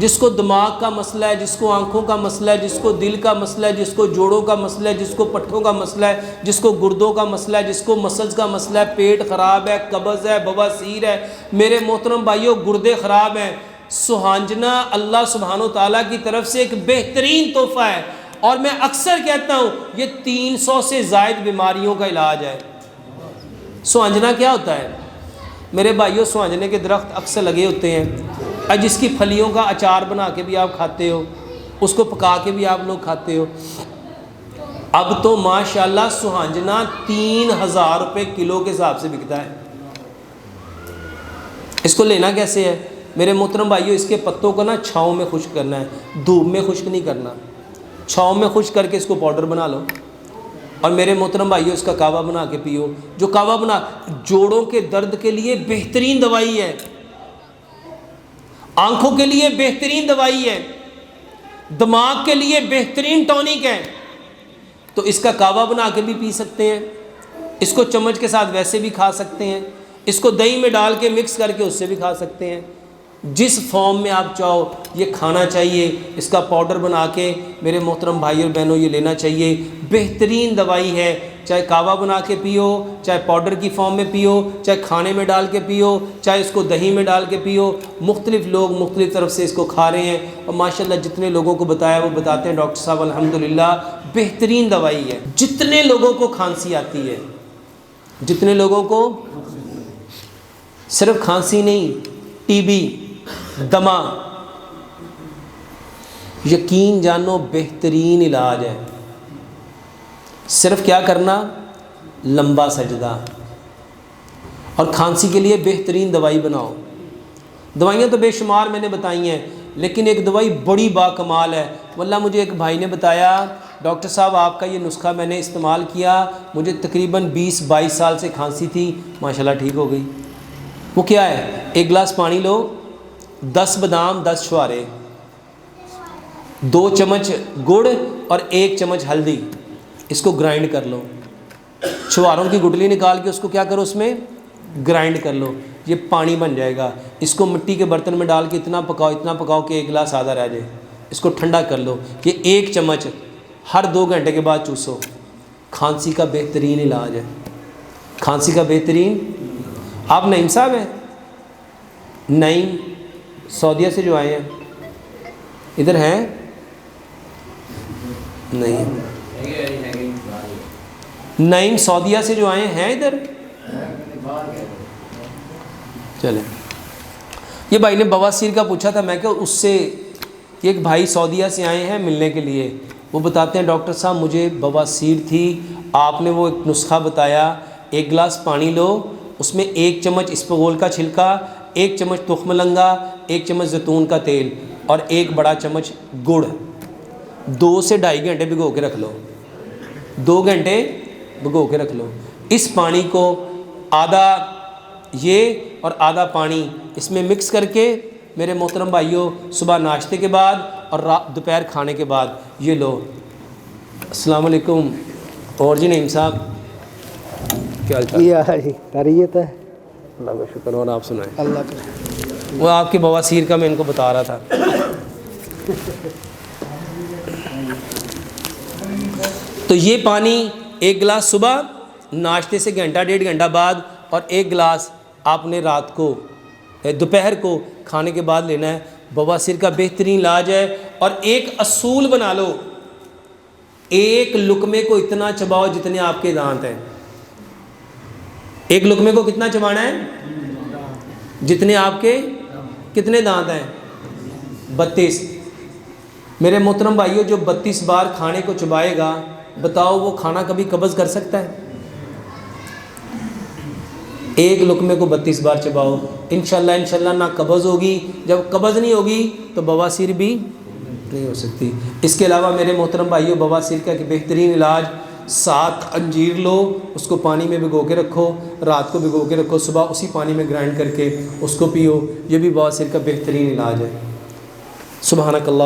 جس کو دماغ کا مسئلہ ہے، جس کو آنکھوں کا مسئلہ ہے، جس کو دل کا مسئلہ ہے، جس کو جوڑوں کا مسئلہ ہے، جس کو پٹھوں کا مسئلہ ہے، جس کو گردوں کا مسئلہ ہے، جس کو مسلز کا مسئلہ ہے، پیٹ خراب ہے، قبض ہے، بواسیر ہے، میرے محترم بھائیوں گردے خراب ہیں، سہانجنا اللہ سبحانہ و تعالیٰ کی طرف سے ایک بہترین تحفہ ہے، اور میں اکثر کہتا ہوں یہ 300 سے زائد بیماریوں کا علاج ہے۔ سہانجنا کیا ہوتا ہے میرے بھائیوں؟ سہانجنے کے درخت اکثر لگے ہوتے ہیں، اور جس کی پھلیوں کا اچار بنا کے بھی آپ کھاتے ہو، اس کو پکا کے بھی آپ لوگ کھاتے ہو۔ اب تو ماشاءاللہ سہانجنا 3000 روپے کلو کے حساب سے بکتا ہے۔ اس کو لینا کیسے ہے میرے محترم بھائیوں؟ اس کے پتوں کو نا چھاؤں میں خشک کرنا ہے، دھوپ میں خشک نہیں کرنا، چھاؤں میں خشک کر کے اس کو پاؤڈر بنا لو، اور میرے محترم بھائیوں اس کا کعوہ بنا کے پیو۔ جو کعوہ بنا، جوڑوں کے درد کے لیے بہترین دوائی ہے، آنکھوں کے لیے بہترین دوائی ہے، دماغ کے لیے بہترین ٹونک ہے۔ تو اس کا کعوہ بنا کے بھی پی سکتے ہیں، اس کو چمچ کے ساتھ ویسے بھی کھا سکتے ہیں، اس کو دہی میں ڈال کے مکس کر کے اس سے بھی کھا سکتے ہیں، جس فارم میں آپ چاہو یہ کھانا چاہیے۔ اس کا پاؤڈر بنا کے میرے محترم بھائی اور بہنوں یہ لینا چاہیے، بہترین دوائی ہے۔ چاہے کعوہ بنا کے پیو، چاہے پاؤڈر کی فارم میں پیو، چاہے کھانے میں ڈال کے پیو، چاہے اس کو دہی میں ڈال کے پیو، مختلف لوگ مختلف طرف سے اس کو کھا رہے ہیں، اور ماشاءاللہ جتنے لوگوں کو بتایا وہ بتاتے ہیں ڈاکٹر صاحب الحمدللہ بہترین دوائی ہے۔ جتنے لوگوں کو کھانسی آتی ہے، جتنے لوگوں کو، صرف کھانسی نہیں، ٹی بی، دمہ، یقین جانو بہترین علاج ہے۔ صرف کیا کرنا؟ لمبا سجدہ، اور کھانسی کے لیے بہترین دوائی بناؤ۔ دوائیاں تو بے شمار میں نے بتائی ہیں، لیکن ایک دوائی بڑی با کمال ہے۔ واللہ مجھے ایک بھائی نے بتایا ڈاکٹر صاحب آپ کا یہ نسخہ میں نے استعمال کیا، مجھے تقریباً 20-22 سال سے کھانسی تھی، ماشاءاللہ ٹھیک ہو گئی۔ وہ کیا ہے؟ ایک گلاس پانی لو، 10 بادام، 10 چھوارے، 2 چمچ گڑ اور 1 چمچ ہلدی، اس کو گرائنڈ کر لو۔ چھواروں کی گٹلی نکال کے اس کو کیا کرو، اس میں گرائنڈ کر لو، یہ پانی بن جائے گا۔ اس کو مٹی کے برتن میں ڈال کے اتنا پکاؤ کہ 1 گلاس آدھا رہ جائے، اس کو ٹھنڈا کر لو۔ یہ 1 چمچ ہر 2 گھنٹے کے بعد چوسو، کھانسی کا بہترین علاج ہے، کھانسی کا بہترین۔ آپ نعیم صاحب ہیں؟ نعیم سعودیہ سے جو آئے ہیں، ادھر ہیں؟ نہیں، نعیم سعودیہ سے جو آئے ہیں ادھر؟ چلیں، یہ بھائی نے بواسیر کا پوچھا تھا، میں کہ اس سے، ایک بھائی سعودیہ سے آئے ہیں ملنے کے لیے، وہ بتاتے ہیں ڈاکٹر صاحب مجھے بواسیر تھی، آپ نے وہ ایک نسخہ بتایا، 1 گلاس پانی لو، اس میں 1 چمچ اسپغول کا چھلکا، 1 چمچ تخم لنگا، 1 چمچ زیتون کا تیل، اور 1 بڑا چمچ گڑ، 2 سے 2.5 گھنٹے بھگو کے رکھ لو، 2 گھنٹے بھگو کے رکھ لو۔ اس پانی کو آدھا یہ اور آدھا پانی اس میں مکس کر کے میرے محترم بھائیوں صبح ناشتے کے بعد اور دوپہر کھانے کے بعد یہ لو۔ السلام علیکم۔ اور جی نعیم صاحب کیا حال چال؟ خیریت ہے، اللہ کا شکر، اور آپ سنائیں؟ اللہ کا۔ وہ آپ کے بواسیر کا میں ان کو بتا رہا تھا۔ تو یہ پانی 1 گلاس صبح ناشتے سے 1.5 گھنٹہ بعد، اور 1 گلاس آپ نے رات کو دوپہر کو کھانے کے بعد لینا ہے۔ بواسیر کا بہترین علاج ہے۔ اور ایک اصول بنا لو، 1 لقمے کو اتنا چباؤ جتنے آپ کے دانت ہیں۔ 1 لقمے کو کتنا چبانا ہے؟ جتنے آپ کے کتنے دانت ہیں؟ 32۔ میرے محترم بھائیوں جو 32 بار کھانے کو چبائے گا، بتاؤ وہ کھانا کبھی قبض کر سکتا ہے؟ 1 لقمے کو 32 بار چباؤ، انشاءاللہ نہ قبض ہوگی۔ جب قبض نہیں ہوگی تو بواسیر بھی نہیں ہو سکتی۔ اس کے علاوہ میرے محترم بھائیوں بواسیر کا ایک بہترین علاج، 7 انجیر لو، اس کو پانی میں بھگو کے رکھو، رات کو بھگو کے رکھو، صبح اسی پانی میں گرائنڈ کر کے اس کو پیو، یہ بھی بواسیر کا بہترین علاج ہے۔ سبحانک اللہ